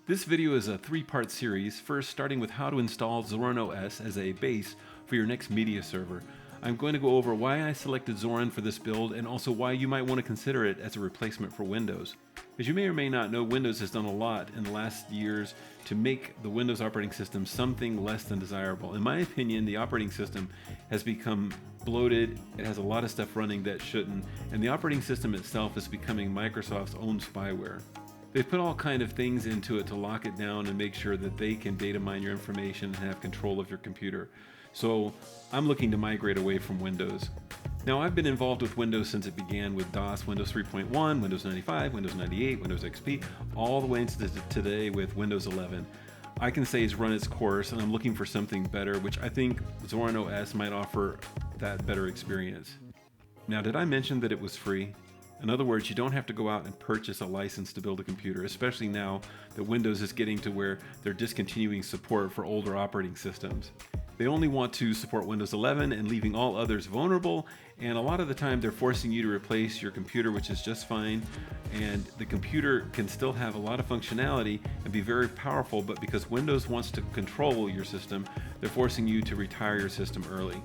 This video is a three-part series, first starting with how to install Zorin OS as a base for your next media server. I'm going to go over why I selected Zorin for this build and also why you might want to consider it as a replacement for Windows. As you may or may not know, Windows has done a lot in the last years to make the Windows operating system something less than desirable. In my opinion, the operating system has become bloated, it has a lot of stuff running that shouldn't, and the operating system itself is becoming Microsoft's own spyware. They've put all kind of things into it to lock it down and make sure that they can data mine your information and have control of your computer. So I'm looking to migrate away from Windows. Now, I've been involved with Windows since it began with DOS, Windows 3.1, Windows 95, Windows 98, Windows XP, all the way into today with Windows 11. I can say it's run its course, and I'm looking for something better, which I think Zorin OS might offer that better experience. Now, did I mention that it was free? In other words, you don't have to go out and purchase a license to build a computer, especially now that Windows is getting to where they're discontinuing support for older operating systems. They only want to support Windows 11 and leaving all others vulnerable, and a lot of the time they're forcing you to replace your computer, which is just fine, and the computer can still have a lot of functionality and be very powerful, but because Windows wants to control your system, they're forcing you to retire your system early.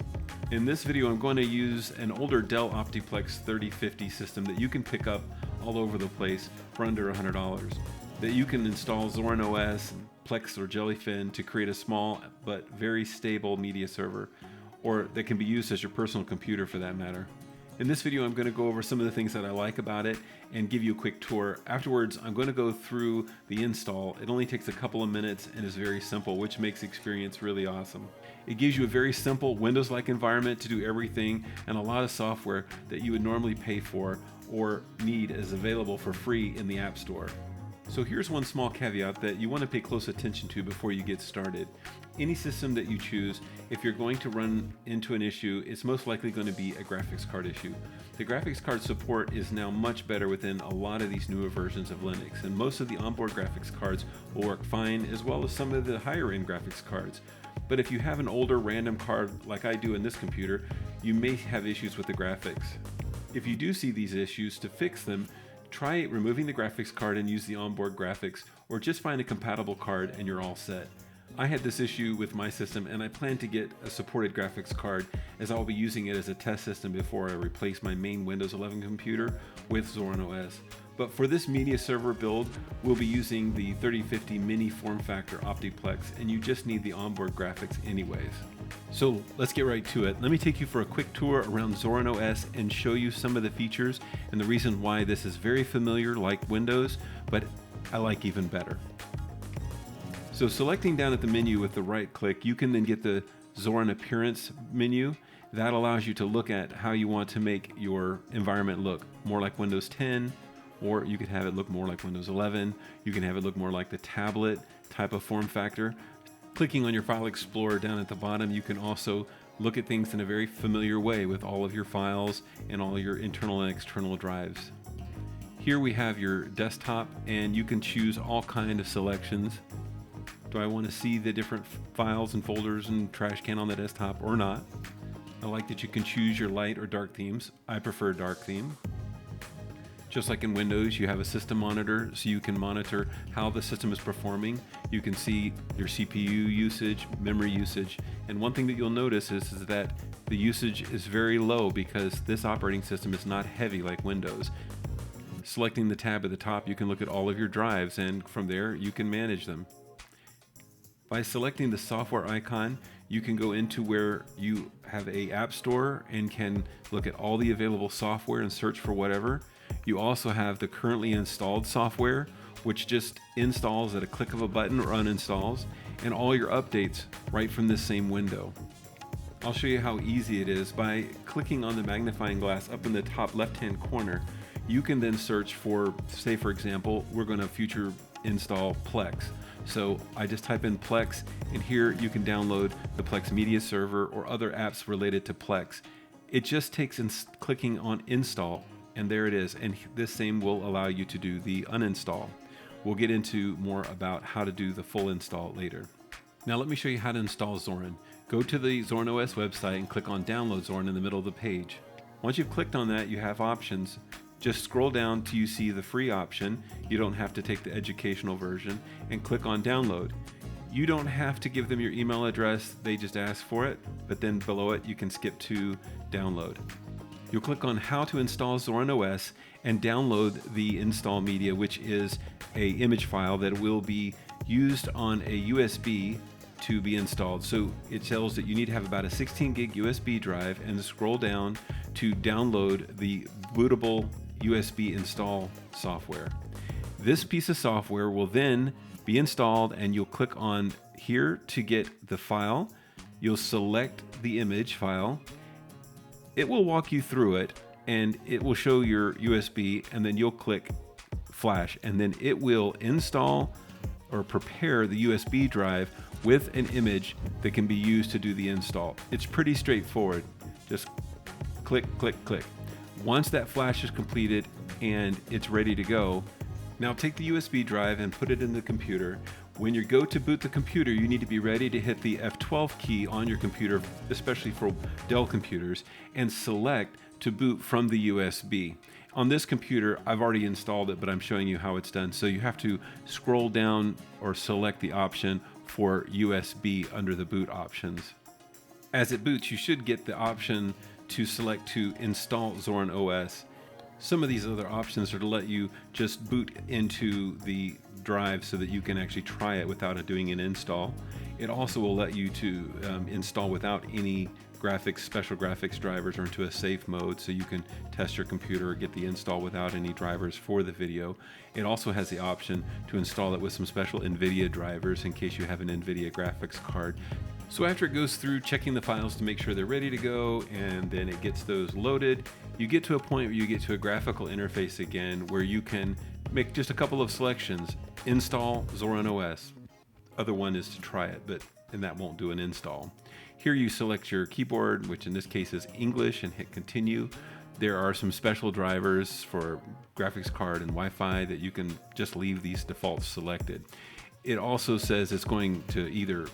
In this video, I'm going to use an older Dell Optiplex 3050 system that you can pick up all over the place for under $100. That you can install Zorin OS, Plex or Jellyfin to create a small but very stable media server, or that can be used as your personal computer for that matter. In this video, I'm going to go over some of the things that I like about it and give you a quick tour. Afterwards, I'm going to go through the install. It only takes a couple of minutes and is very simple, which makes the experience really awesome. It gives you a very simple Windows-like environment to do everything, and a lot of software that you would normally pay for or need is available for free in the App Store. So here's one small caveat that you want to pay close attention to before you get started. Any system that you choose, if you're going to run into an issue, it's most likely going to be a graphics card issue. The graphics card support is now much better within a lot of these newer versions of Linux, and most of the onboard graphics cards will work fine, as well as some of the higher end graphics cards. But if you have an older random card like I do in this computer, you may have issues with the graphics. If you do see these issues, to fix them, try removing the graphics card and use the onboard graphics, or just find a compatible card and you're all set. I had this issue with my system, and I plan to get a supported graphics card, as I'll be using it as a test system before I replace my main Windows 11 computer with Zorin OS. But for this media server build, we'll be using the 3050 mini form factor Optiplex, and you just need the onboard graphics anyways. So let's get right to it. Let me take you for a quick tour around Zorin OS and show you some of the features and the reason why this is very familiar like Windows, but I like even better. So selecting down at the menu with the right click, you can then get the Zorin Appearance menu. That allows you to look at how you want to make your environment look more like Windows 10, or you could have it look more like Windows 11. You can have it look more like the tablet type of form factor. Clicking on your File Explorer down at the bottom, you can also look at things in a very familiar way with all of your files and all your internal and external drives. Here we have your desktop, and you can choose all kinds of selections. Do I want to see the different files and folders and trash can on the desktop or not? I like that you can choose your light or dark themes. I prefer dark theme. Just like in Windows, you have a system monitor, so you can monitor how the system is performing. You can see your CPU usage, memory usage, and one thing that you'll notice is that the usage is very low because this operating system is not heavy like Windows. Selecting the tab at the top, you can look at all of your drives, and from there you can manage them. By selecting the software icon, you can go into where you have an app store and can look at all the available software and search for whatever. You also have the currently installed software, which just installs at a click of a button or uninstalls, and all your updates right from this same window. I'll show you how easy it is. By clicking on the magnifying glass up in the top left-hand corner, you can then search for, say for example, we're going to future install Plex. So I just type in Plex, and here you can download the Plex media server or other apps related to Plex. It just takes clicking on install, and there it is, and this same will allow you to do the uninstall. We'll get into more about how to do the full install later. Now let me show you how to install Zorin. Go to the Zorin OS website and click on Download Zorin in the middle of the page. Once you've clicked on that, you have options Just scroll down till you see the free option. You don't have to take the educational version, and click on download. You don't have to give them your email address, they just ask for it, but then below it you can skip to download. You'll click on how to install Zorin OS and download the install media, which is a image file that will be used on a USB to be installed. So it tells that you need to have about a 16 gig USB drive, and scroll down to download the bootable USB install software. This piece of software will then be installed, and you'll click on here to get the file. You'll select the image file. It will walk you through it, and it will show your USB, and then you'll click flash, and then it will install or prepare the USB drive with an image that can be used to do the install. It's pretty straightforward. Just click, click, click. Once that flash is completed and it's ready to go, now take the USB drive and put it in the computer. When you go to boot the computer, you need to be ready to hit the F12 key on your computer, especially for Dell computers, and select to boot from the USB. On this computer, I've already installed it, but I'm showing you how it's done. So you have to scroll down or select the option for USB under the boot options. As it boots, you should get the option to select to install Zorin OS. Some of these other options are to let you just boot into the drive so that you can actually try it without doing an install. It also will let you to install without any special graphics drivers, or into a safe mode, so you can test your computer or get the install without any drivers for the video. It also has the option to install it with some special NVIDIA drivers in case you have an NVIDIA graphics card. So after it goes through checking the files to make sure they're ready to go, and then it gets those loaded, you get to a point where you get to a graphical interface again where you can make just a couple of selections. Install Zorin OS. Other one is to try it, and that won't do an install. Here you select your keyboard, which in this case is English, and hit continue. There are some special drivers for graphics card and Wi-Fi that you can just leave these defaults selected. It also says it's going to either,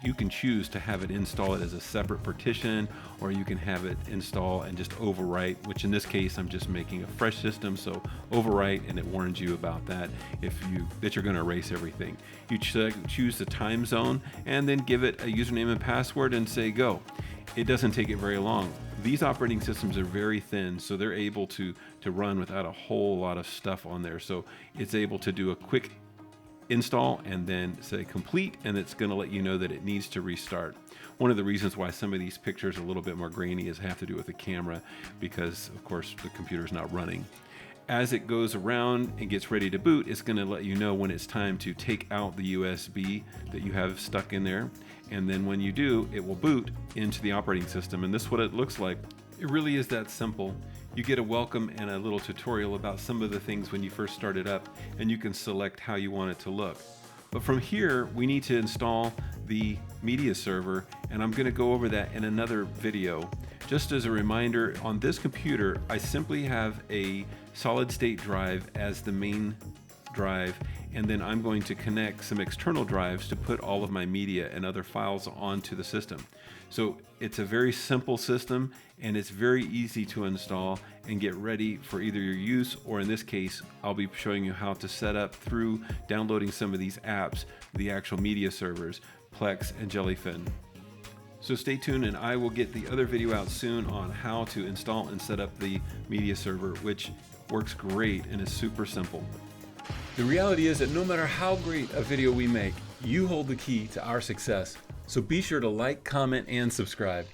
you can choose to have it install it as a separate partition, or you can have it install and just overwrite, which in this case I'm just making a fresh system, so overwrite, and it warns you about that that you're going to erase everything. You choose the time zone and then give it a username and password and say go. It doesn't take it very long. These operating systems are very thin, so they're able to run without a whole lot of stuff on there. So it's able to do a quick install and then say complete, and it's going to let you know that it needs to restart. One of the reasons why some of these pictures are a little bit more grainy is have to do with the camera, because of course the computer is not running. As it goes around and gets ready to boot, it's going to let you know when it's time to take out the USB that you have stuck in there, and then when you do, it will boot into the operating system, and this is what it looks like. It really is that simple. You get a welcome and a little tutorial about some of the things when you first start it up, and you can select how you want it to look. But from here, we need to install the media server, and I'm going to go over that in another video. Just as a reminder, on this computer, I simply have a solid state drive as the main drive, and then I'm going to connect some external drives to put all of my media and other files onto the system. So it's a very simple system, and it's very easy to install and get ready for either your use, or in this case, I'll be showing you how to set up through downloading some of these apps, the actual media servers, Plex and Jellyfin. So stay tuned, and I will get the other video out soon on how to install and set up the media server, which works great and is super simple. The reality is that no matter how great a video we make, you hold the key to our success. So be sure to like, comment, and subscribe.